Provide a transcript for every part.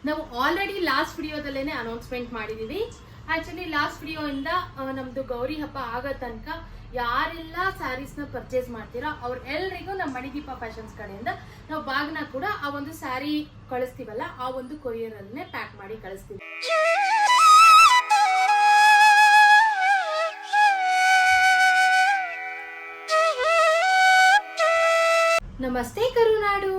ನಾವು already last ವಿಡಿಯೋದಲ್ಲೇನೆ announcement ಮಾಡಿದೀವಿ. Actually last video ಇಂದ ನಮ್ದು ಗೌರಿ ಹಬ್ಬ ಆಗೋ ತನಕ ಯಾರೆಲ್ಲ ಸ್ಯಾರೀಸ್ ನ ಪರ್ಚೇಸ್ ಮಾಡ್ತೀರಾ ಅವ್ರ ಎಲ್ರಿಗೂ ನಮ್ಮ ಮಣಿದೀಪ ಫ್ಯಾಷನ್ಸ್ ಕಡೆಯಿಂದ ನಾವು ಬಾಗ್ನ ಕೂಡ ಆ ಒಂದು ಸ್ಯಾರಿ ಕಳಿಸ್ತೀವಲ್ಲ, ಆ ಒಂದು ಕೊರಿಯರ್ ಅಲ್ಲೇ ಪ್ಯಾಕ್ ಮಾಡಿ ಕಳಿಸ್ತೀವಿ. ನಮಸ್ತೆ ಕರುನಾಡು,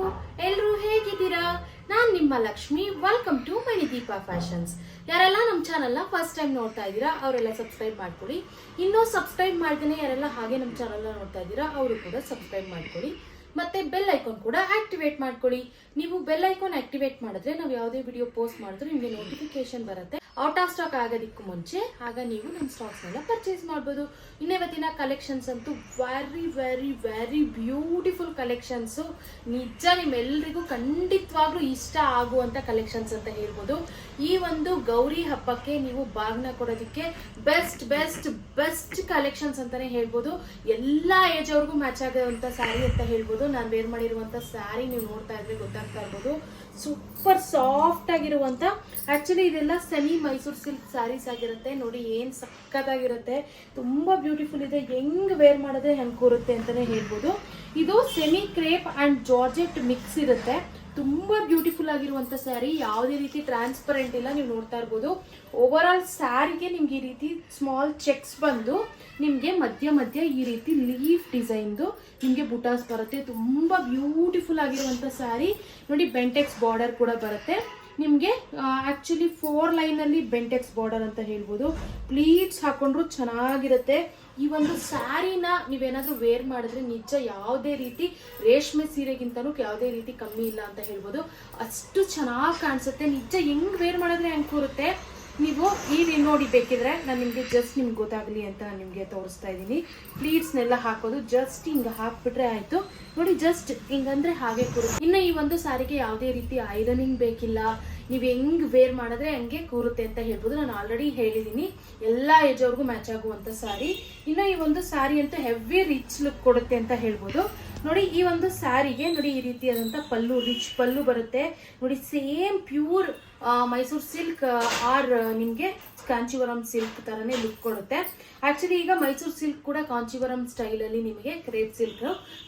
ಎಲ್ರು ಹೇಗಿದ್ದೀರಾ? ನಾನ್ ನಿಮ್ಮ Lakshmi. Welcome to Manideepa Fashions. ಯಾರೆಲ್ಲ ನಮ್ಮ ಚಾನಲ್ನ ಫಸ್ಟ್ ಟೈಮ್ ನೋಡ್ತಾ ಇದ್ದೀರಾ ಅವರೆಲ್ಲ ಸಬ್ಸ್ಕ್ರೈಬ್ ಮಾಡ್ಕೊಳ್ಳಿ. ಇನ್ನೂ ಸಬ್ಸ್ಕ್ರೈಬ್ ಮಾಡ್ದೇನೆ ಯಾರೆಲ್ಲ ಹಾಗೆ ನಮ್ಮ ಚಾನಲ್ನ ನೋಡ್ತಾ ಇದ್ದೀರಾ ಅವರು ಕೂಡ ಸಬ್ಸ್ಕ್ರೈಬ್ ಮಾಡ್ಕೊಳ್ಳಿ. ಮತ್ತೆ ಬೆಲ್ ಐಕಾನ್ ಕೂಡ ಆಕ್ಟಿವೇಟ್ ಮಾಡ್ಕೊಳ್ಳಿ. ನೀವು ಬೆಲ್ ಐಕಾನ್ ಆಕ್ಟಿವೇಟ್ ಮಾಡಿದ್ರೆ ನಾವು ಯಾವುದೇ ವಿಡಿಯೋ ಪೋಸ್ಟ್ ಮಾಡಿದ್ರೆ ನಿಮಗೆ ನೋಟಿಫಿಕೇಶನ್ ಬರುತ್ತೆ ಔಟ್ ಆಫ್ ಸ್ಟಾಕ್ ಆಗೋದಕ್ಕೂ ಮುಂಚೆ. ಆಗ ನೀವು ನಮ್ಮ ಸ್ಟಾಕ್ಸ್ನೆಲ್ಲ ಪರ್ಚೇಸ್ ಮಾಡ್ಬೋದು. ಇನ್ನೇವತ್ತಿನ ಕಲೆಕ್ಷನ್ಸ್ ಅಂತೂ very very very beautiful collections. ನಿಜ ನಿಮ್ಮೆಲ್ಲರಿಗೂ ಖಂಡಿತವಾಗ್ಲೂ ಇಷ್ಟ ಆಗುವಂಥ ಕಲೆಕ್ಷನ್ಸ್ ಅಂತ ಹೇಳ್ಬೋದು. ಈ ಒಂದು ಗೌರಿ ಹಬ್ಬಕ್ಕೆ ನೀವು ಬಾಗ್ನ ಕೊಡೋದಕ್ಕೆ ಬೆಸ್ಟ್ ಬೆಸ್ಟ್ ಬೆಸ್ಟ್ ಕಲೆಕ್ಷನ್ಸ್ ಅಂತಾನೆ ಹೇಳ್ಬೋದು. ಎಲ್ಲ ಏಜ್ ಅವ್ರಿಗೂ ಮ್ಯಾಚ್ ಆಗುವಂಥ ಸ್ಯಾರಿ ಅಂತ ಹೇಳ್ಬೋದು. ನಾನು ವೇರ್ ಮಾಡಿರುವಂಥ ಸ್ಯಾರಿ ನೀವು ನೋಡ್ತಾ ಇದ್ರೆ ಗೊತ್ತಾಗ್ತಾ ಇರ್ಬೋದು. ಸೂಪರ್ ಸಾಫ್ಟ್ ಆಗಿರುವಂಥ, ಆಕ್ಚುಲಿ ಇದೆಲ್ಲ ಸೆಮಿ ಮೈಸೂರು ಸಿಲ್ಕ್ ಸ್ಯಾರೀಸ್ ಆಗಿರುತ್ತೆ. ನೋಡಿ ಏನ್ ಸಕ್ಕತ್ತಾಗಿರುತ್ತೆ, ತುಂಬಾ ಬ್ಯೂಟಿಫುಲ್ ಇದೆ. ಹೆಂಗ್ ವೇರ್ ಮಾಡಿದ್ರೆ ಹೆಂಗ್ ಕೂರುತ್ತೆ ಅಂತಾನೆ ಹೇಳ್ಬೋದು. ಇದು semi crepe and georgette mix ಇರುತ್ತೆ. ತುಂಬಾ ಬ್ಯೂಟಿಫುಲ್ ಆಗಿರುವಂತ ಸ್ಯಾರಿ, ಯಾವುದೇ ರೀತಿ ಟ್ರಾನ್ಸ್ಪರೆಂಟ್ ಇಲ್ಲ. ನೀವು ನೋಡ್ತಾ ಇರ್ಬೋದು. ಓವರ್ ಆಲ್ ಸ್ಯಾರಿಗೆ ನಿಮ್ಗೆ ಈ ರೀತಿ ಸ್ಮಾಲ್ ಚೆಕ್ಸ್ ಬಂದು ನಿಮ್ಗೆ ಮಧ್ಯ ಮಧ್ಯ ಈ ರೀತಿ ಲೀಫ್ ಡಿಸೈನ್ದು ನಿಮ್ಗೆ ಬುಟಾಸ್ ಬರುತ್ತೆ. ತುಂಬಾ ಬ್ಯೂಟಿಫುಲ್ ಆಗಿರುವಂತ ಸ್ಯಾರಿ. ನೋಡಿ ಬೆಂಟೆಕ್ಸ್ ಬಾರ್ಡರ್ ಕೂಡ ಬರುತ್ತೆ ನಿಮ್ಗೆ. ಆಕ್ಚುಲಿ 4 ಲೈನ್ ಅಲ್ಲಿ ಬೆಂಟೆಕ್ಸ್ ಬಾರ್ಡರ್ ಅಂತ ಹೇಳ್ಬೋದು. ಪ್ಲೀಟ್ಸ್ ಹಾಕೊಂಡ್ರು ಚೆನ್ನಾಗಿರುತ್ತೆ. ಈ ಒಂದು ಸ್ಯಾರಿನ ನೀವೇನಾದ್ರೂ ವೇರ್ ಮಾಡಿದ್ರೆ ನಿಜ ಯಾವುದೇ ರೀತಿ ರೇಷ್ಮೆ ಸೀರೆಗಿಂತನೂ ಯಾವುದೇ ರೀತಿ ಕಮ್ಮಿ ಇಲ್ಲ ಅಂತ ಹೇಳ್ಬೋದು. ಅಷ್ಟು ಚೆನ್ನಾಗಿ ಕಾಣಿಸುತ್ತೆ. ನಿಜ ಹೆಂಗ್ ವೇರ್ ಮಾಡಿದ್ರೆ ಹೆಂಗ್ ಕೂರುತ್ತೆ. ನೀವು ಈ ನೋಡಿ ಬೇಕಿದ್ರೆ ನಾನು ನಿಮ್ಗೆ ಜಸ್ಟ್ ನಿಮ್ಗೆ ಗೊತ್ತಾಗ್ಲಿ ಅಂತ ನಾನು ನಿಮ್ಗೆ ತೋರಿಸ್ತಾ ಇದ್ದೀನಿ. ಪ್ಲೀಟ್ಸ್ನೆಲ್ಲ ಹಾಕೋದು ಜಸ್ಟ್ ಹಿಂಗ ಹಾಕ್ಬಿಟ್ರೆ ಆಯ್ತು. ನೋಡಿ ಜಸ್ಟ್ ಹಿಂಗಂದ್ರೆ ಹಾಗೆ ಕೂರುತ್ತೆ. ಇನ್ನು ಈ ಒಂದು ಸ್ಯಾರಿಗೆ ಯಾವುದೇ ರೀತಿ ಐರನಿಂಗ್ ಬೇಕಿಲ್ಲ. ನೀವು ಹೆಂಗ್ ವೇರ್ ಮಾಡಿದ್ರೆ ಹಂಗೆ ಕೂರುತ್ತೆ ಅಂತ ಹೇಳ್ಬೋದು. ನಾನು ಆಲ್ರೆಡಿ ಹೇಳಿದೀನಿ, ಎಲ್ಲಾ ಏಜ್ ಅವ್ರಿಗೂ ಮ್ಯಾಚ್ ಆಗುವಂತ ಸ್ಯಾರಿ. ಇನ್ನು ಈ ಒಂದು ಸ್ಯಾರಿ ಅಂತೂ ಹೆವಿ ರಿಚ್ ಲುಕ್ ಕೊಡುತ್ತೆ ಅಂತ ಹೇಳ್ಬೋದು. ನೋಡಿ ಈ ಒಂದು ಸ್ಯಾರಿಗೆ ನೋಡಿ ಈ ರೀತಿಯಾದಂತ ಪಲ್ಲು, ರಿಚ್ ಪಲ್ಲು ಬರುತ್ತೆ. ನೋಡಿ same pure Mysuru silk or ನಿಮ್ಗೆ ಕಾಂಚೀವರಂ ಸಿಲ್ಕ್ ತರನೇ ಲುಕ್ ಕೊಡುತ್ತೆ. ಆಕ್ಚುಲಿ ಈಗ ಮೈಸೂರು ಸಿಲ್ಕ್ ಕೂಡ ಕಾಂಚೀವರಂ ಸ್ಟೈಲ್ ಅಲ್ಲಿ ನಿಮಗೆ ಕ್ರೇಪ್ ಸಿಲ್ಕ್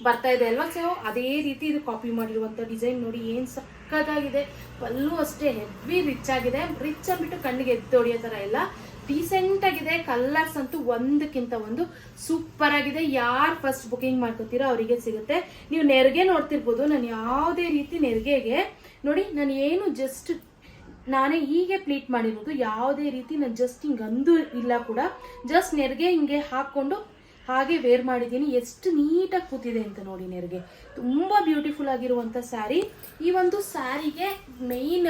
ಬರ್ತಾ ಇದೆ ಅಲ್ವಾ. ಸೊ ಅದೇ ರೀತಿ ಇದು ಕಾಪಿ ಮಾಡಿರುವಂತ ಡಿಸೈನ್ ನೋಡಿ ಏನ್ ಸಕ್ಕತ್ತಾಗಿದೆ. ಪಲ್ಲು ಅಷ್ಟೇ ಹೆವಿ ರಿಚ್ ಆಗಿದೆ. ರಿಚ್ ಅಂದ್ಬಿಟ್ಟು ಕಣ್ಣಿಗೆ ಎದ್ದು ಹೊಡಿಯೋ ತರ ಇಲ್ಲ, ಡೀಸೆಂಟ್ ಆಗಿದೆ. ಕಲರ್ಸ್ ಅಂತೂ ಒಂದಕ್ಕಿಂತ ಒಂದು ಸೂಪರ್ ಆಗಿದೆ. ಯಾರು ಫಸ್ಟ್ ಬುಕಿಂಗ್ ಮಾಡ್ಕೋತೀರೋ ಅವರಿಗೆ ಸಿಗುತ್ತೆ. ನೀವು ನೆರಿಗೆ ನೋಡ್ತಿರ್ಬೋದು. ನಾನು ಯಾವುದೇ ರೀತಿ ನೆರಿಗೆಗೆ ನೋಡಿ ನಾನು ಏನು ಜಸ್ಟ್ ನಾನೇ ಹೀಗೆ ಪ್ಲೀಟ್ ಮಾಡಿರೋದು. ಯಾವುದೇ ರೀತಿ ನಾನು ಜಸ್ಟ್ ಹಿಂಗೆ ಅಂದು ಇಲ್ಲ ಕೂಡ, ಜಸ್ಟ್ ನೆರಿಗೆ ಹಿಂಗೆ ಹಾಕೊಂಡು ಹಾಗೆ ವೇರ್ ಮಾಡಿದ್ದೀನಿ. ಎಷ್ಟು ನೀಟಾಗಿ ಕೂತಿದೆ ಅಂತ ನೋಡಿ. ನೆರಿಗೆ ತುಂಬಾ ಬ್ಯೂಟಿಫುಲ್ ಆಗಿರುವಂತ ಸ್ಯಾರಿ. ಈ ಒಂದು ಸ್ಯಾರಿಗೆ ಮೇನ್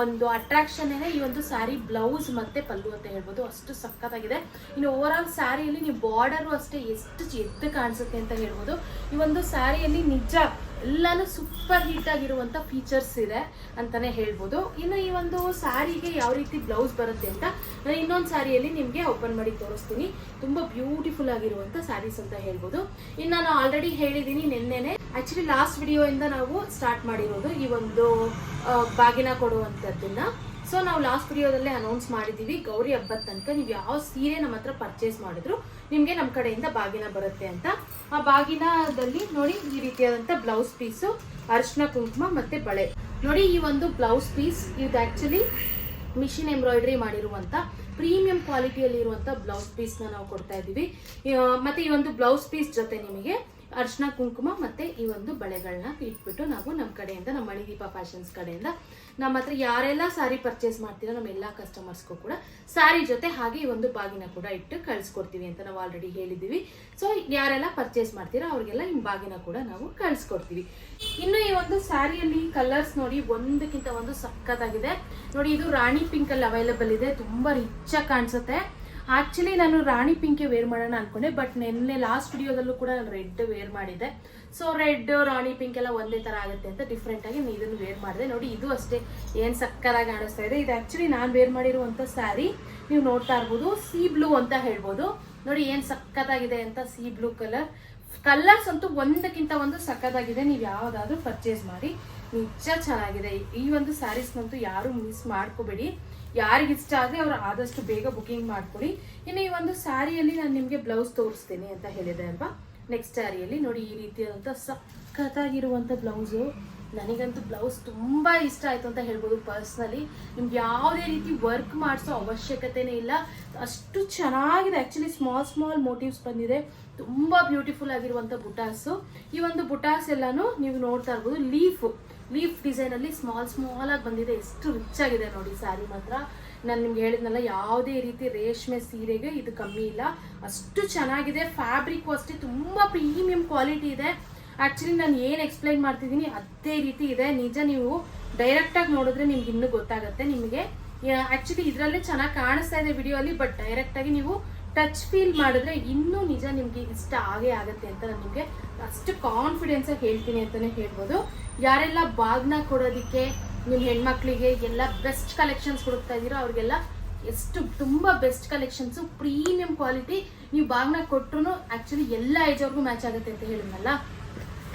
ಒಂದು ಅಟ್ರಾಕ್ಷನ್ ಏನೇ ಈ ಒಂದು ಸ್ಯಾರಿ ಬ್ಲೌಸ್ ಮತ್ತೆ ಪಲ್ಲು ಅಂತ ಹೇಳ್ಬೋದು. ಅಷ್ಟು ಸಕ್ಕತ್ತಾಗಿದೆ. ಇನ್ನು ಓವರ್ ಆಲ್ ಸ್ಯಾರಿಯಲ್ಲಿ ನೀವು ಬಾರ್ಡರು ಅಷ್ಟೇ ಎಷ್ಟು ಎದ್ದು ಕಾಣಿಸುತ್ತೆ ಅಂತ ಹೇಳ್ಬೋದು. ಈ ಒಂದು ಸ್ಯಾರಿಯಲ್ಲಿ ನಿಜ ಎಲ್ಲಾನು ಸೂಪರ್ ಹಿಟ್ ಆಗಿರುವಂತ ಫೀಚರ್ಸ್ ಇದೆ ಅಂತಾನೆ ಹೇಳ್ಬೋದು. ಇನ್ನು ಈ ಒಂದು ಸ್ಯಾರಿಗೆ ಯಾವ ರೀತಿ ಬ್ಲೌಸ್ ಬರುತ್ತೆ ಅಂತ ನಾನು ಇನ್ನೊಂದು ಸ್ಯಾರಿಯಲ್ಲಿ ನಿಮ್ಗೆ ಓಪನ್ ಮಾಡಿ ತೋರಿಸ್ತೀನಿ. ತುಂಬಾ ಬ್ಯೂಟಿಫುಲ್ ಆಗಿರುವಂತ ಸ್ಯಾರೀಸ್ ಅಂತ ಹೇಳ್ಬೋದು. ಇನ್ನು ನಾನು ಆಲ್ರೆಡಿ ಹೇಳಿದೀನಿ ನಿನ್ನೆನೆ, ಆಕ್ಚುಲಿ ಲಾಸ್ಟ್ ವಿಡಿಯೋ ಇಂದ ನಾವು ಸ್ಟಾರ್ಟ್ ಮಾಡಿರೋದು ಈ ಒಂದು ಬಾಗಿನ ಕೊಡುವಂತದ್ದನ್ನ. ಸೊ ನಾವು ಲಾಸ್ಟ್ ವಿಡಿಯೋದಲ್ಲೇ ಅನೌನ್ಸ್ ಮಾಡಿದೀವಿ, ಗೌರಿ ಹಬ್ಬದ ತನಕ ನೀವು ಯಾವ ಸೀರೆ ನಮ್ಮ ಹತ್ರ ಪರ್ಚೇಸ್ ಮಾಡಿದ್ರು ನಿಮ್ಗೆ ನಮ್ಮ ಕಡೆಯಿಂದ ಬಾಗಿನ ಬರುತ್ತೆ ಅಂತ. ಆ ಬಾಗಿನದಲ್ಲಿ ನೋಡಿ ಈ ರೀತಿಯಾದಂತ ಬ್ಲೌಸ್ ಪೀಸು, ಅರಿಶಿನ ಕುಂಕುಮ ಮತ್ತೆ ಬಳೆ. ನೋಡಿ ಈ ಒಂದು ಬ್ಲೌಸ್ ಪೀಸ್ ಇದು ಆಕ್ಚುಲಿ ಮಿಷಿನ್ ಎಂಬ್ರಾಯ್ಡ್ರಿ ಮಾಡಿರುವಂತ ಪ್ರೀಮಿಯಂ ಕ್ವಾಲಿಟಿಯಲ್ಲಿ ಇರುವಂತ ಬ್ಲೌಸ್ ಪೀಸ್ ನಾವು ಕೊಡ್ತಾ ಇದೀವಿ. ಮತ್ತೆ ಈ ಒಂದು ಬ್ಲೌಸ್ ಪೀಸ್ ಜೊತೆ ನಿಮಗೆ ಅರ್ಶನ ಕುಂಕುಮ ಮತ್ತೆ ಈ ಒಂದು ಬಳೆಗಳನ್ನ ಇಟ್ಬಿಟ್ಟು ನಾವು ನಮ್ಮ ಕಡೆಯಿಂದ, ನಮ್ಮ ಮಣಿದೀಪ ಫ್ಯಾಷನ್ಸ್ ಕಡೆಯಿಂದ ನಮ್ಮ ಹತ್ರ ಯಾರೆಲ್ಲ ಸ್ಯಾರಿ ಪರ್ಚೇಸ್ ಮಾಡ್ತೀರಾ ನಮ್ಮ ಎಲ್ಲಾ ಕಸ್ಟಮರ್ಸ್ಗೂ ಕೂಡ ಸ್ಯಾರಿ ಜೊತೆ ಹಾಗೆ ಈ ಒಂದು ಬಾಗಿನ ಕೂಡ ಇಟ್ಟು ಕಳ್ಸಿಕೊಡ್ತೀವಿ ಅಂತ ನಾವು ಆಲ್ರೆಡಿ ಹೇಳಿದೀವಿ. ಸೊ ಯಾರೆಲ್ಲ ಪರ್ಚೇಸ್ ಮಾಡ್ತೀರಾ ಅವ್ರಿಗೆಲ್ಲ ಈ ಬಾಗಿನ ಕೂಡ ನಾವು ಕಳ್ಸಿಕೊಡ್ತೀವಿ. ಇನ್ನು ಈ ಒಂದು ಸ್ಯಾರಿಯಲ್ಲಿ ಕಲರ್ಸ್ ನೋಡಿ ಒಂದಕ್ಕಿಂತ ಒಂದು ಸಕ್ಕತ್ತಾಗಿದೆ. ನೋಡಿ ಇದು ರಾಣಿ ಪಿಂಕ್ ಅಲ್ಲಿ ಅವೈಲೇಬಲ್ ಇದೆ. ತುಂಬಾ ರಿಚ್ ಆಗಿ ಕಾಣಿಸುತ್ತೆ. ಆಕ್ಚುಲಿ ನಾನು ರಾಣಿ ಪಿಂಕ್ ವೇರ್ ಮಾಡೋಣ ಅನ್ಕೊಂಡೆ, ಬಟ್ ನಿನ್ನೆ ಲಾಸ್ಟ್ ವಿಡಿಯೋದಲ್ಲೂ ಕೂಡ ನಾನು ರೆಡ್ ವೇರ್ ಮಾಡಿದ್ದೆ. ಸೊ ರೆಡ್ ರಾಣಿ ಪಿಂಕ್ ಎಲ್ಲ ಒಂದೇ ತರ ಆಗುತ್ತೆ ಅಂತ ಡಿಫ್ರೆಂಟ್ ಆಗಿ ಇದನ್ನು ವೇರ್ ಮಾಡಿದೆ. ನೋಡಿ ಇದು ಅಷ್ಟೇ ಏನ್ ಸಕ್ಕತ್ತಾಗಿ ಕಾಣಿಸ್ತಾ ಇದೆ. ಇದು ಆಕ್ಚುಲಿ ನಾನು ವೇರ್ ಮಾಡಿರುವಂತ ಸ್ಯಾರಿ ನೀವು ನೋಡ್ತಾ ಇರ್ಬೋದು. ಸಿ ಬ್ಲೂ ಅಂತ ಹೇಳ್ಬೋದು. ನೋಡಿ ಏನ್ ಸಕ್ಕತ್ತಾಗಿದೆ ಅಂತ. ಸಿ ಬ್ಲೂ ಕಲರ್ಸ್ ಅಂತೂ ಒಂದಕ್ಕಿಂತ ಒಂದು ಸಕ್ಕತ್ತಾಗಿದೆ. ನೀವು ಯಾವ್ದಾದ್ರು ಪರ್ಚೇಸ್ ಮಾಡಿ. ನಿಜ ಚೆನ್ನಾಗಿದೆ. ಈ ಒಂದು ಸ್ಯಾರೀಸ್ನಂತೂ ಯಾರು ಮಿಸ್ ಮಾಡ್ಕೋಬೇಡಿ. ಯಾರಿಗೆ ಇಷ್ಟ ಆದರೆ ಅವ್ರು ಆದಷ್ಟು ಬೇಗ ಬುಕಿಂಗ್ ಮಾಡ್ಕೊಳ್ಳಿ. ಇನ್ನು ಈ ಒಂದು ಸ್ಯಾರಿಯಲ್ಲಿ ನಾನು ನಿಮಗೆ ಬ್ಲೌಸ್ ತೋರಿಸ್ತೀನಿ ಅಂತ ಹೇಳಿದೆ ಅಲ್ವಾ. ನೆಕ್ಸ್ಟ್ ಸ್ಯಾರಿಯಲ್ಲಿ ನೋಡಿ ಈ ರೀತಿಯಾದಂಥ ಸಖತ್ತಾಗಿರುವಂಥ ಬ್ಲೌಸು. ನನಗಂತೂ ಬ್ಲೌಸ್ ತುಂಬ ಇಷ್ಟ ಆಯಿತು ಅಂತ ಹೇಳ್ಬೋದು ಪರ್ಸ್ನಲಿ. ನಿಮ್ಗೆ ಯಾವುದೇ ರೀತಿ ವರ್ಕ್ ಮಾಡಿಸೋ ಅವಶ್ಯಕತೆನೇ ಇಲ್ಲ, ಅಷ್ಟು ಚೆನ್ನಾಗಿದೆ. ಆ್ಯಕ್ಚುಲಿ ಸ್ಮಾಲ್ ಮೋಟಿವ್ಸ್ ಬಂದಿದೆ, ತುಂಬ ಬ್ಯೂಟಿಫುಲ್ ಆಗಿರುವಂಥ ಬುಟಾಸು. ಈ ಒಂದು ಬುಟಾಸ್ ಎಲ್ಲಾನು ನೀವು ನೋಡ್ತಾ ಇರ್ಬೋದು, ಲೀಫ್ ಡಿಸೈನಲ್ಲಿ ಸ್ಮಾಲ್ ಆಗಿ ಬಂದಿದೆ. ಎಷ್ಟು ರಿಚ್ ಆಗಿದೆ ನೋಡಿ ಸ್ಯಾರಿ ಮಾತ್ರ. ನಾನು ನಿಮ್ಗೆ ಹೇಳಿದ್ನಲ್ಲ, ಯಾವುದೇ ರೀತಿ ರೇಷ್ಮೆ ಸೀರೆಗೆ ಇದು ಕಮ್ಮಿ ಇಲ್ಲ, ಅಷ್ಟು ಚೆನ್ನಾಗಿದೆ. ಫ್ಯಾಬ್ರಿಕ್ ಅಷ್ಟೇ ತುಂಬ ಪ್ರೀಮಿಯಂ ಕ್ವಾಲಿಟಿ ಇದೆ. ಆ್ಯಕ್ಚುಲಿ ನಾನು ಏನು ಎಕ್ಸ್ಪ್ಲೈನ್ ಮಾಡ್ತಿದ್ದೀನಿ ಅದೇ ರೀತಿ ಇದೆ. ನಿಜ ನೀವು ಡೈರೆಕ್ಟಾಗಿ ನೋಡಿದ್ರೆ ನಿಮ್ಗೆ ಇನ್ನೂ ಗೊತ್ತಾಗುತ್ತೆ. ನಿಮಗೆ ಆ್ಯಕ್ಚುಲಿ ಇದರಲ್ಲೇ ಚೆನ್ನಾಗಿ ಕಾಣಿಸ್ತಾ ಇದೆ ವಿಡಿಯೋ ಅಲ್ಲಿ, ಬಟ್ ಡೈರೆಕ್ಟಾಗಿ ನೀವು ಟಚ್ ಫೀಲ್ ಮಾಡಿದ್ರೆ ಇನ್ನೂ ನಿಜ ನಿಮಗೆ ಇಷ್ಟ ಆಗೇ ಆಗುತ್ತೆ ಅಂತ ನಾನು ನಿಮಗೆ ಅಷ್ಟು ಕಾನ್ಫಿಡೆನ್ಸಾಗಿ ಹೇಳ್ತೀನಿ ಅಂತಲೇ ಹೇಳ್ಬೋದು. ಯಾರೆಲ್ಲ ಬಾಗ್ನ ಕೊಡೋದಕ್ಕೆ ನಿಮ್ಮ ಹೆಣ್ಮಕ್ಳಿಗೆ ಎಲ್ಲ ಬೆಸ್ಟ್ ಕಲೆಕ್ಷನ್ಸ್ ಹುಡುಕ್ತಾ ಇದ್ದೀರೋ ಅವ್ರಿಗೆಲ್ಲ ತುಂಬ ಬೆಸ್ಟ್ ಕಲೆಕ್ಷನ್ಸು, ಪ್ರೀಮಿಯಂ ಕ್ವಾಲಿಟಿ. ನೀವು ಬಾಗ್ನ ಕೊಟ್ಟರು ಆ್ಯಕ್ಚುಲಿ ಎಲ್ಲ ಏಜ್ ಅವ್ರಿಗೂ ಮ್ಯಾಚ್ ಆಗುತ್ತೆ ಅಂತ ಹೇಳಿದ್ನಲ್ಲ.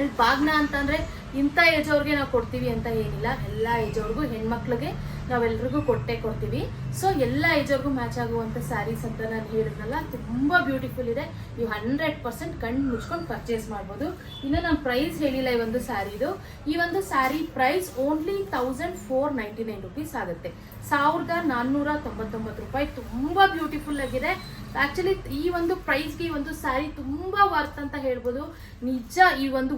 ಇಲ್ಲಿ ಬಾಗ್ನ ಅಂತಂದರೆ ಇಂಥ ಏಜ್ ಅವ್ರಿಗೆ ನಾವು ಕೊಡ್ತೀವಿ ಅಂತ ಏನಿಲ್ಲ, ಎಲ್ಲ ಏಜ್ ಅವ್ರಿಗೂ ಹೆಣ್ಮಕ್ಳಿಗೆ ನಾವೆಲ್ರಿಗೂ ಕೊಡ್ತೀವಿ. ಸೊ ಎಲ್ಲ ಏಜ್ ಅವ್ರಿಗೂ ಮ್ಯಾಚ್ ಆಗುವಂಥ ಸ್ಯಾರೀಸ್ ಅಂತ ನಾನು ಹೇಳಿದ್ನಲ್ಲ, ತುಂಬ ಬ್ಯೂಟಿಫುಲ್ ಇದೆ. ನೀವು 100% ಕಣ್ಣು ಮುಚ್ಕೊಂಡು ಪರ್ಚೇಸ್ ಮಾಡ್ಬೋದು. ಇನ್ನು ನಾನು ಪ್ರೈಸ್ ಹೇಳಿಲ್ಲ ಈ ಒಂದು ಸ್ಯಾರಿದು. ಈ ಒಂದು ಸ್ಯಾರಿ ಪ್ರೈಸ್ ಓನ್ಲಿ 1499 ರುಪೀಸ್ ಆಗುತ್ತೆ, 1499 ರೂಪಾಯಿ. ತುಂಬ ಬ್ಯೂಟಿಫುಲ್ ಆಗಿದೆ. ಆಕ್ಚುಲಿ ಈ ಒಂದು ಪ್ರೈಸ್ಗೆ ಈ ಒಂದು ಸ್ಯಾರಿ ತುಂಬಾ ವರ್ತ್ ಅಂತ ಹೇಳ್ಬೋದು. ನಿಜ ಈ ಒಂದು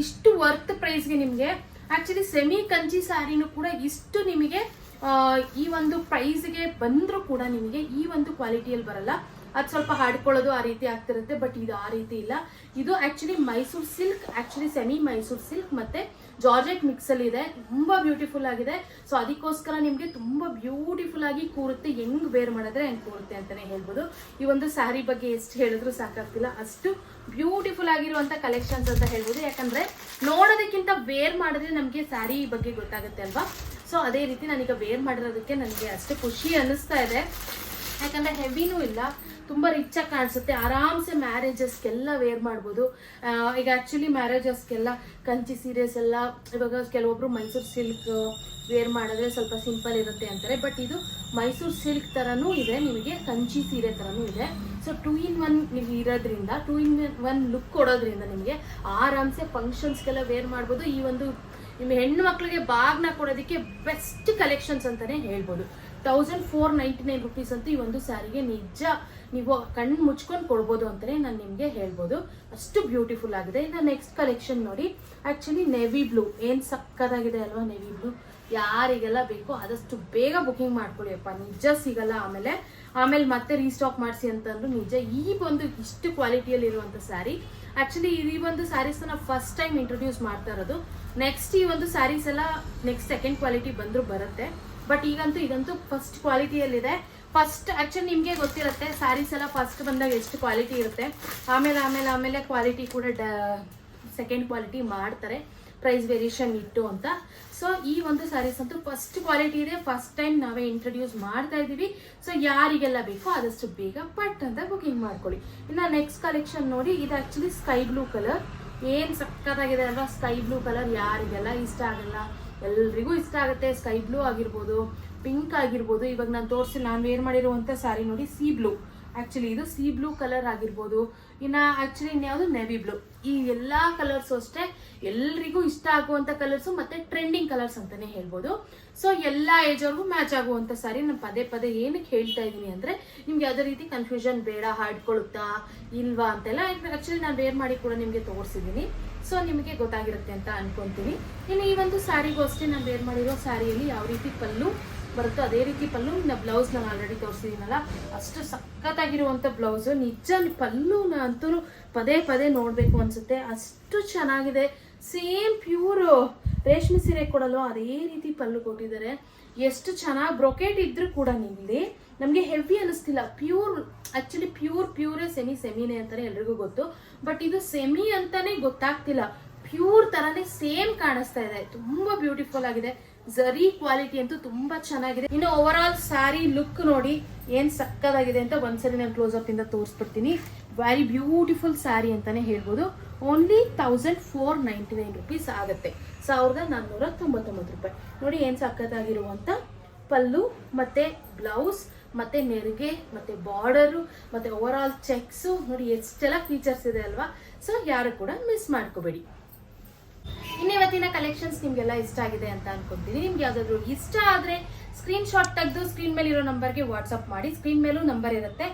ಇಷ್ಟು ವರ್ತ್ ಪ್ರೈಸ್ಗೆ ನಿಮಗೆ ಆಕ್ಚುಲಿ ಸೆಮಿ ಕಂಚಿ ಸ್ಯಾರಿನೂ ಕೂಡ ಇಷ್ಟು ನಿಮಗೆ ಈ ಒಂದು ಪ್ರೈಸ್ಗೆ ಬಂದರೂ ಕೂಡ ನಿಮಗೆ ಈ ಒಂದು ಕ್ವಾಲಿಟಿಯಲ್ಲಿ ಬರಲ್ಲ. ಅದು ಸ್ವಲ್ಪ ಹಾಡ್ಕೊಳ್ಳೋದು ಆ ರೀತಿ ಆಗ್ತಿರುತ್ತೆ, ಬಟ್ ಇದು ಆ ರೀತಿ ಇಲ್ಲ. ಇದು actually Mysuru silk, actually semi Mysuru silk ಮತ್ತೆ ಜಾರ್ಜೆಟ್ ಮಿಕ್ಸ್ ಅಲ್ಲಿ ಇದೆ. ತುಂಬಾ ಬ್ಯೂಟಿಫುಲ್ ಆಗಿದೆ. ಸೊ ಅದಕ್ಕೋಸ್ಕರ ನಿಮಗೆ ತುಂಬಾ ಬ್ಯೂಟಿಫುಲ್ ಆಗಿ ಕೂರುತ್ತೆ. ಹೆಂಗ್ ವೇರ್ ಮಾಡಿದ್ರೆ ಹೆಂಗ್ ಕೂರುತ್ತೆ ಅಂತಾನೆ ಹೇಳ್ಬೋದು. ಈ ಒಂದು ಸ್ಯಾರಿ ಬಗ್ಗೆ ಎಷ್ಟು ಹೇಳಿದ್ರು ಸಾಕಾಗ್ತಿಲ್ಲ, ಅಷ್ಟು ಬ್ಯೂಟಿಫುಲ್ ಆಗಿರುವಂತ ಕಲೆಕ್ಷನ್ಸ್ ಅಂತ ಹೇಳ್ಬೋದು. ಯಾಕಂದ್ರೆ ನೋಡೋದಕ್ಕಿಂತ ವೇರ್ ಮಾಡಿದ್ರೆ ನಮಗೆ ಸ್ಯಾರಿ ಬಗ್ಗೆ ಗೊತ್ತಾಗುತ್ತೆ ಅಲ್ವಾ. ಸೊ ಅದೇ ರೀತಿ ನಾನೀಗ ವೇರ್ ಮಾಡಿರೋದಕ್ಕೆ ನನಗೆ ಅಷ್ಟು ಖುಷಿ ಅನ್ನಿಸ್ತಾ ಇದೆ. ಯಾಕಂದ್ರೆ ಹೆವಿನೂ ಇಲ್ಲ, ತುಂಬ ರಿಚ್ ಆಗಿ ಕಾಣಿಸುತ್ತೆ. ಆರಾಮ್ಸೆ ಮ್ಯಾರೇಜಸ್ಗೆಲ್ಲ ವೇರ್ ಮಾಡ್ಬೋದು. ಈಗ ಆ್ಯಕ್ಚುಲಿ ಮ್ಯಾರೇಜಸ್ಗೆಲ್ಲ ಕಂಚಿ ಸೀರೆಸ್ ಎಲ್ಲ ಇವಾಗ ಕೆಲವೊಬ್ರು ಮೈಸೂರು ಸಿಲ್ಕ್ ವೇರ್ ಮಾಡಿದ್ರೆ ಸ್ವಲ್ಪ ಸಿಂಪಲ್ ಇರುತ್ತೆ ಅಂತಾರೆ, ಬಟ್ ಇದು ಮೈಸೂರು ಸಿಲ್ಕ್ ಥರನೂ ಇದೆ, ನಿಮಗೆ ಕಂಚಿ ಸೀರೆ ಥರನೂ ಇದೆ. ಸೊ 2 in 1 ನೀವು ಇರೋದ್ರಿಂದ 2 in 1 ಲುಕ್ ಕೊಡೋದ್ರಿಂದ ನಿಮಗೆ ಆರಾಮ್ಸೆ ಫಂಕ್ಷನ್ಸ್ಗೆಲ್ಲ ವೇರ್ ಮಾಡ್ಬೋದು. ಈ ಒಂದು ನಿಮ್ಮ ಹೆಣ್ಣು ಮಕ್ಕಳಿಗೆ ಬಾಗ್ನ ಕೊಡೋದಕ್ಕೆ ಬೆಸ್ಟ್ ಕಲೆಕ್ಷನ್ಸ್ ಅಂತಾನೆ ಹೇಳ್ಬೋದು. 1499 ರುಪೀಸ್ ಅಂತೂ ಈ ಒಂದು ಸ್ಯಾರಿಗೆ ನಿಜ ನೀವು ಕಣ್ಣು ಮುಚ್ಕೊಂಡು ಕೊಡ್ಬೋದು ಅಂತಲೇ ನಾನು ನಿಮಗೆ ಹೇಳ್ಬೋದು. ಅಷ್ಟು ಬ್ಯೂಟಿಫುಲ್ ಆಗಿದೆ. ಇನ್ನು ನೆಕ್ಸ್ಟ್ ಕಲೆಕ್ಷನ್ ನೋಡಿ, ಆ್ಯಕ್ಚುಲಿ ನೆವಿ ಬ್ಲೂ ಏನು ಸಕ್ಕತ್ತಾಗಿದೆ ಅಲ್ವಾ. ನೆವಿ ಬ್ಲೂ ಯಾರಿಗೆಲ್ಲ ಬೇಕೋ ಆದಷ್ಟು ಬೇಗ ಬುಕಿಂಗ್ ಮಾಡ್ಕೊಳ್ಳಿಯಪ್ಪ, ನಿಜ ಸಿಗಲ್ಲ ಆಮೇಲೆ ಮತ್ತೆ ರೀಸ್ಟಾಕ್ ಮಾಡಿಸಿ ಅಂತಂದ್ರು. ನಿಜ ಈ ಒಂದು ಇಷ್ಟು ಕ್ವಾಲಿಟಿಯಲ್ಲಿ ಇರುವಂಥ ಸ್ಯಾರಿ. ಆ್ಯಕ್ಚುಲಿ ಈ ಒಂದು ಸ್ಯಾರೀಸ್ನ ಫಸ್ಟ್ ಟೈಮ್ ಇಂಟ್ರೊಡ್ಯೂಸ್ ಮಾಡ್ತಾ ಇರೋದು. ನೆಕ್ಸ್ಟ್ ಈ ಒಂದು ಸ್ಯಾರೀಸ್ ಎಲ್ಲ ನೆಕ್ಸ್ಟ್ ಸೆಕೆಂಡ್ ಕ್ವಾಲಿಟಿ ಬಂದರೂ ಬರುತ್ತೆ, ಬಟ್ ಈಗಂತೂ ಇದಂತೂ ಫಸ್ಟ್ ಕ್ವಾಲಿಟಿಯಲ್ಲಿದೆ. ಫಸ್ಟ್ ಆ್ಯಕ್ಚುಲಿ ನಿಮಗೆ ಗೊತ್ತಿರುತ್ತೆ ಸ್ಯಾರೀಸ್ ಎಲ್ಲ ಫಸ್ಟ್ ಬಂದಾಗ ಎಷ್ಟು ಕ್ವಾಲಿಟಿ ಇರುತ್ತೆ, ಆಮೇಲೆ ಕ್ವಾಲಿಟಿ ಕೂಡ ಸೆಕೆಂಡ್ ಕ್ವಾಲಿಟಿ ಮಾಡ್ತಾರೆ, ಪ್ರೈಸ್ ವೇರಿಯೇಷನ್ ಇಟ್ಟು ಅಂತ. ಸೊ ಈ ಒಂದು ಸ್ಯಾರೀಸ್ ಅಂತೂ ಫಸ್ಟ್ ಕ್ವಾಲಿಟಿ ಇದೆ, ಫಸ್ಟ್ ಟೈಮ್ ನಾವೇ ಇಂಟ್ರೊಡ್ಯೂಸ್ ಮಾಡ್ತಾ ಇದ್ದೀವಿ. ಸೊ ಯಾರಿಗೆಲ್ಲ ಬೇಕೋ ಆದಷ್ಟು ಬೇಗ ಪಟ್ ಅಂತ ಬುಕಿಂಗ್ ಮಾಡ್ಕೊಳ್ಳಿ. ಇನ್ನು ನೆಕ್ಸ್ಟ್ ಕಲೆಕ್ಷನ್ ನೋಡಿ, ಇದು ಆ್ಯಕ್ಚುಲಿ ಸ್ಕೈ ಬ್ಲೂ ಕಲರ್. ಏನು ಸಕ್ಕತ್ತಾಗಿದೆ ಅಲ್ವಾ. ಸ್ಕೈ ಬ್ಲೂ ಕಲರ್ ಯಾರಿಗೆಲ್ಲ ಇಷ್ಟ ಆಗಲ್ಲ, ಎಲ್ರಿಗೂ ಇಷ್ಟ ಆಗುತ್ತೆ. ಸ್ಕೈ ಬ್ಲೂ ಆಗಿರ್ಬೋದು, ಪಿಂಕ್ ಆಗಿರ್ಬೋದು. ಇವಾಗ ನಾನು ವೇರ್ ಮಾಡಿರುವಂಥ ಸ್ಯಾರಿ ನೋಡಿ ಸೀ ಬ್ಲೂ. ಆ್ಯಕ್ಚುಲಿ ಇದು ಸೀ ಬ್ಲೂ ಕಲರ್ ಆಗಿರ್ಬೋದು. ಇನ್ನು ಆ್ಯಕ್ಚುಲಿ ಇನ್ಯಾವುದು ನೆವಿ ಬ್ಲೂ. ಈ ಎಲ್ಲ ಕಲರ್ಸು ಅಷ್ಟೇ ಎಲ್ರಿಗೂ ಇಷ್ಟ ಆಗುವಂಥ ಕಲರ್ಸು ಮತ್ತು ಟ್ರೆಂಡಿಂಗ್ ಕಲರ್ಸ್ ಅಂತಲೇ ಹೇಳ್ಬೋದು. ಸೊ ಎಲ್ಲ ಏಜವ್ರಿಗೂ ಮ್ಯಾಚ್ ಆಗುವಂಥ ಸ್ಯಾರಿ. ನಾನು ಪದೇ ಏನಕ್ಕೆ ಹೇಳ್ತಾ ಇದ್ದೀನಿ ಅಂದರೆ ನಿಮ್ಗೆ ಯಾವುದೇ ರೀತಿ ಕನ್ಫ್ಯೂಷನ್ ಬೇಡ, ಹಾಡ್ಕೊಳುತ್ತಾ ಇಲ್ವಾ ಅಂತೆಲ್ಲ. ಆ್ಯಕ್ಚುಲಿ ನಾನು ವೇರ್ ಮಾಡಿ ಕೂಡ ನಿಮಗೆ ತೋರಿಸಿದ್ದೀನಿ, ಸೊ ನಿಮಗೆ ಗೊತ್ತಾಗಿರುತ್ತೆ ಅಂತ ಅನ್ಕೊತೀನಿ. ಇನ್ನು ಈ ಒಂದು ಸ್ಯಾರಿಗೂ ಅಷ್ಟೇ ನಾನು ವೇರ್ ಮಾಡಿರೋ ಸ್ಯಾರಿಯಲ್ಲಿ ಯಾವ ರೀತಿ ಪಲ್ಲು ಬರುತ್ತೋ ಅದೇ ರೀತಿ ಪಲ್ಲು. ಇನ್ನು ಬ್ಲೌಸ್ ನಾನು ಆಲ್ರೆಡಿ ತೋರಿಸಿದ್ದೀನಲ್ಲ, ಅಷ್ಟು ಸಖತ್ತಾಗಿರುವಂಥ ಬ್ಲೌಸು. ನಿಜ ಪಲ್ಲುನ ಅಂತೂ ಪದೇ ನೋಡಬೇಕು ಅನಿಸುತ್ತೆ, ಅಷ್ಟು ಚೆನ್ನಾಗಿದೆ. ಸೇಮ್ ಪ್ಯೂರ್ ರೇಷ್ಮೆ ಸೀರೆ ಕೊಡಲ್ವ ಅದೇ ರೀತಿ ಪಲ್ಲು ಕೊಟ್ಟಿದ್ದಾರೆ. ಎಷ್ಟು ಚೆನ್ನಾಗಿ ಬ್ರೊಕೆಟ್ ಇದ್ರೂ ಕೂಡ ನಿಲ್ಲಿ ನಮಗೆ ಹೆವಿ ಅನ್ನಿಸ್ತಿಲ್ಲ. ಆ್ಯಕ್ಚುಲಿ ಪ್ಯೂರೇ ಸೆಮಿನೇ ಅಂತಾನೆ ಎಲ್ರಿಗೂ ಗೊತ್ತು, ಬಟ್ ಇದು ಸೆಮಿ ಅಂತಾನೆ ಗೊತ್ತಾಗ್ತಿಲ್ಲ. ಪ್ಯೂರ್ ಥರನೇ ಸೇಮ್ ಕಾಣಿಸ್ತಾ ಇದೆ. ತುಂಬ ಬ್ಯೂಟಿಫುಲ್ ಆಗಿದೆ. ಝರಿ ಕ್ವಾಲಿಟಿ ಅಂತೂ ತುಂಬಾ ಚೆನ್ನಾಗಿದೆ. ಇನ್ನು ಓವರ್ ಆಲ್ ಸ್ಯಾರಿ ಲುಕ್ ನೋಡಿ ಏನ್ ಸಕ್ಕದಾಗಿದೆ ಅಂತ ಒಂದ್ಸರಿ ನಾನು ಕ್ಲೋಸ್ ಅಪ್ ಇಂದ ತೋರಿಸ್ಬಿಡ್ತೀನಿ. ವೆರಿ ಬ್ಯೂಟಿಫುಲ್ ಸ್ಯಾರಿ ಅಂತಾನೆ ಹೇಳ್ಬೋದು. ಓನ್ಲಿ 1499 ರುಪೀಸ್ ಆಗುತ್ತೆ. 1499 ರೂಪಾಯಿ. ನೋಡಿ ಏನು ಸಖತ್ತಾಗಿರುವಂಥ ಪಲ್ಲು ಮತ್ತು ಬ್ಲೌಸ್ ಮತ್ತು ನೆರಿಗೆ ಮತ್ತು ಬಾರ್ಡರು ಮತ್ತು ಓವರ್ ಆಲ್ ಚೆಕ್ಸು ನೋಡಿ ಎಷ್ಟೆಲ್ಲ ಫೀಚರ್ಸ್ ಇದೆ ಅಲ್ವಾ. ಸೊ ಯಾರು ಕೂಡ ಮಿಸ್ ಮಾಡ್ಕೋಬೇಡಿ. ಇವತ್ತಿನ ಕಲೆಕ್ಷನ್ಸ್ ನಿಮಗೆಲ್ಲ ಇಷ್ಟ ಆಗಿದೆ ಅಂತ ಅನ್ಕೊಂತೀನಿ. ನಿಮ್ಗೆ ಯಾವ್ದಾದ್ರು ಇಷ್ಟ ಆದರೆ ಸ್ಕ್ರೀನ್ ಶಾಟ್ ತೆಗೆದು ಸ್ಕ್ರೀನ್ ಮೇಲೆ ಇರೋ ನಂಬರ್ಗೆ ವಾಟ್ಸಪ್ ಮಾಡಿ. ಸ್ಕ್ರೀನ್ ಮೇಲೂ ನಂಬರ್ ಇರುತ್ತೆ,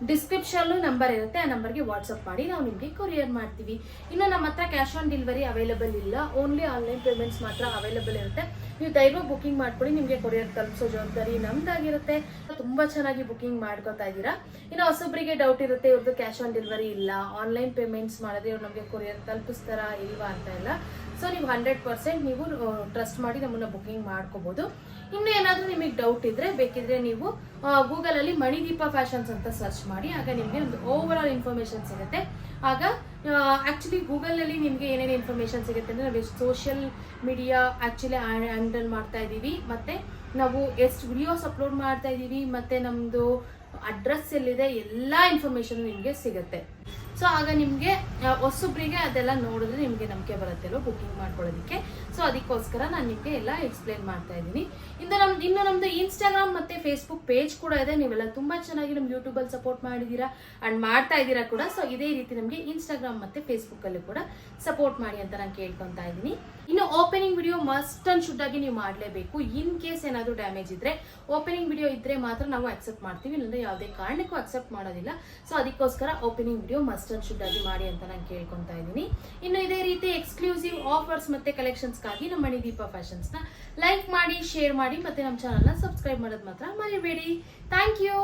ಡಿಸ್ಕ್ರಿಪ್ಷನ್ಲೂ ನಂಬರ್ ಇರುತ್ತೆ, ಆ ನಂಬರ್ಗೆ ವಾಟ್ಸಪ್ ಮಾಡಿ ನಾವು ನಿಮಗೆ ಕೊರಿಯರ್ ಮಾಡ್ತೀವಿ. ಇನ್ನು ನಮ್ಮ ಹತ್ರ ಕ್ಯಾಶ್ ಆನ್ ಡೆಲಿವರಿ ಅವೈಲೇಬಲ್ ಇಲ್ಲ, ಓನ್ಲಿ ಆನ್ಲೈನ್ ಪೇಮೆಂಟ್ಸ್ ಮಾತ್ರ ಅವೈಲೇಬಲ್ ಇರುತ್ತೆ. ನೀವು ದಯವಿಟ್ಟು ಬುಕಿಂಗ್ ಮಾಡ್ಕೊಳ್ಳಿ, ನಿಮಗೆ ಕೊರಿಯರ್ ತಲುಪಿಸೋ ಜವಾಬ್ದಾರಿ ನಮ್ದಾಗಿರುತ್ತೆ. ತುಂಬ ಚೆನ್ನಾಗಿ ಬುಕಿಂಗ್ ಮಾಡ್ಕೊತಾ ಇದ್ದೀರಾ. ಇನ್ನು ಹೊಸೊಬ್ಬರಿಗೆ ಡೌಟ್ ಇರುತ್ತೆ, ಇವ್ರದ್ದು ಕ್ಯಾಶ್ ಆನ್ ಡೆಲಿವರಿ ಇಲ್ಲ, ಆನ್ಲೈನ್ ಪೇಮೆಂಟ್ಸ್ ಮಾಡಿದ್ರೆ ಇವ್ರು ನಮಗೆ ಕೊರಿಯರ್ ತಲುಪಿಸ್ತಾರಾ ಇಲ್ವಾ ಅಂತ ಎಲ್ಲ. ಸೊ ನೀವು 100% ನೀವು ಟ್ರಸ್ಟ್ ಮಾಡಿ ನಮ್ಮನ್ನ ಬುಕಿಂಗ್ ಮಾಡ್ಕೋಬಹುದು. ಇನ್ನು ಏನಾದರೂ ನಿಮಗೆ ಡೌಟ್ ಇದ್ರೆ ಬೇಕಿದ್ರೆ ನೀವು ಗೂಗಲಲ್ಲಿ ಮಣಿದೀಪ ಫ್ಯಾಷನ್ಸ್ ಅಂತ ಸರ್ಚ್ ಮಾಡಿ, ಆಗ ನಿಮಗೆ ಒಂದು ಓವರ್ ಆಲ್ ಇನ್ಫಾರ್ಮೇಶನ್ ಸಿಗುತ್ತೆ. ಆಗ ಆ್ಯಕ್ಚುಲಿ ಗೂಗಲಲ್ಲಿ ನಿಮಗೆ ಏನೇನು ಇನ್ಫಾರ್ಮೇಶನ್ ಸಿಗುತ್ತೆ ಅಂದರೆ ನಾವು ಎಷ್ಟು ಸೋಷಿಯಲ್ ಮೀಡಿಯಾ ಆ್ಯಕ್ಚುಲಿ ಹ್ಯಾಂಡಲ್ ಮಾಡ್ತಾ ಇದ್ದೀವಿ, ಮತ್ತು ನಾವು ಎಷ್ಟು ವಿಡಿಯೋಸ್ ಅಪ್ಲೋಡ್ ಮಾಡ್ತಾ ಇದ್ದೀವಿ, ಮತ್ತು ನಮ್ಮದು ಅಡ್ರೆಸ್ ಎಲ್ಲಿದೆ ಎಲ್ಲ ಇನ್ಫಾರ್ಮೇಶನ್ ನಿಮಗೆ ಸಿಗುತ್ತೆ. ಸೊ ಆಗ ನಿಮಗೆ ಹೊಸೊಬ್ಬರಿಗೆ ಅದೆಲ್ಲ ನೋಡಿದ್ರೆ ನಿಮಗೆ ನಂಬಿಕೆ ಬರುತ್ತಲ್ಲೋ ಬುಕಿಂಗ್ ಮಾಡ್ಕೊಳ್ಳೋದಕ್ಕೆ. ಸೊ ಅದಕ್ಕೋಸ್ಕರ ನಾನು ನಿಮಗೆ ಎಲ್ಲ ಎಕ್ಸ್ಪ್ಲೇನ್ ಮಾಡ್ತಾ ಇದ್ದೀನಿ. ಇನ್ನು ನಮ್ಮದು ಇನ್ಸ್ಟಾಗ್ರಾಮ್ ಮತ್ತು ಫೇಸ್ಬುಕ್ ಪೇಜ್ ಕೂಡ ಇದೆ. ನೀವೆಲ್ಲ ತುಂಬ ಚೆನ್ನಾಗಿ ನಮ್ಮ ಯೂಟ್ಯೂಬಲ್ಲಿ ಸಪೋರ್ಟ್ ಮಾಡಿದ್ದೀರಾ ಆ್ಯಂಡ್ ಮಾಡ್ತಾ ಇದ್ದೀರಾ ಕೂಡ. ಸೊ ಇದೇ ರೀತಿ ನಮಗೆ ಇನ್ಸ್ಟಾಗ್ರಾಮ್ ಮತ್ತು ಫೇಸ್ಬುಕ್ಕಲ್ಲೂ ಕೂಡ ಸಪೋರ್ಟ್ ಮಾಡಿ ಅಂತ ನಾನು ಕೇಳ್ಕೊತಾ ಇದ್ದೀನಿ. ಇನ್ನು opening video must and should ಆಗಿ ನೀವು ಮಾಡಲೇಬೇಕು. ಇನ್ ಕೇಸ್ ಏನಾದರೂ ಡ್ಯಾಮೇಜ್ ಇದ್ದರೆ ಓಪನಿಂಗ್ ವಿಡಿಯೋ ಇದ್ದರೆ ಮಾತ್ರ ನಾವು ಅಕ್ಸೆಪ್ಟ್ ಮಾಡ್ತೀವಿ, ಇಲ್ಲಾಂದರೆ ಯಾವುದೇ ಕಾರಣಕ್ಕೂ ಅಕ್ಸೆಪ್ಟ್ ಮಾಡೋದಿಲ್ಲ. ಸೊ ಅದಕ್ಕೋಸ್ಕರ opening video must and should ಆಗಿ ಮಾಡಿ ಅಂತ ನಾನು ಕೇಳ್ಕೊತಾ ಇದ್ದೀನಿ. ಇನ್ನು ಇದೇ ರೀತಿ ಎಕ್ಸ್ಕ್ಲೂಸಿವ್ ಆಫರ್ಸ್ ಮತ್ತು ಕಲೆಕ್ಷನ್ಸ್ಗಾಗಿ ನಮ್ಮ ಮಣಿದೀಪ ಫ್ಯಾಷನ್ಸ್ನ ಲೈಕ್ ಮಾಡಿ, ಶೇರ್ ಮಾಡಿ, ಮತ್ತು ನಮ್ಮ ಚಾನಲ್ನ ಸಬ್ಸ್ಕ್ರೈಬ್ ಮಾಡೋದು ಮಾತ್ರ ಮರಿಬೇಡಿ. Thank you.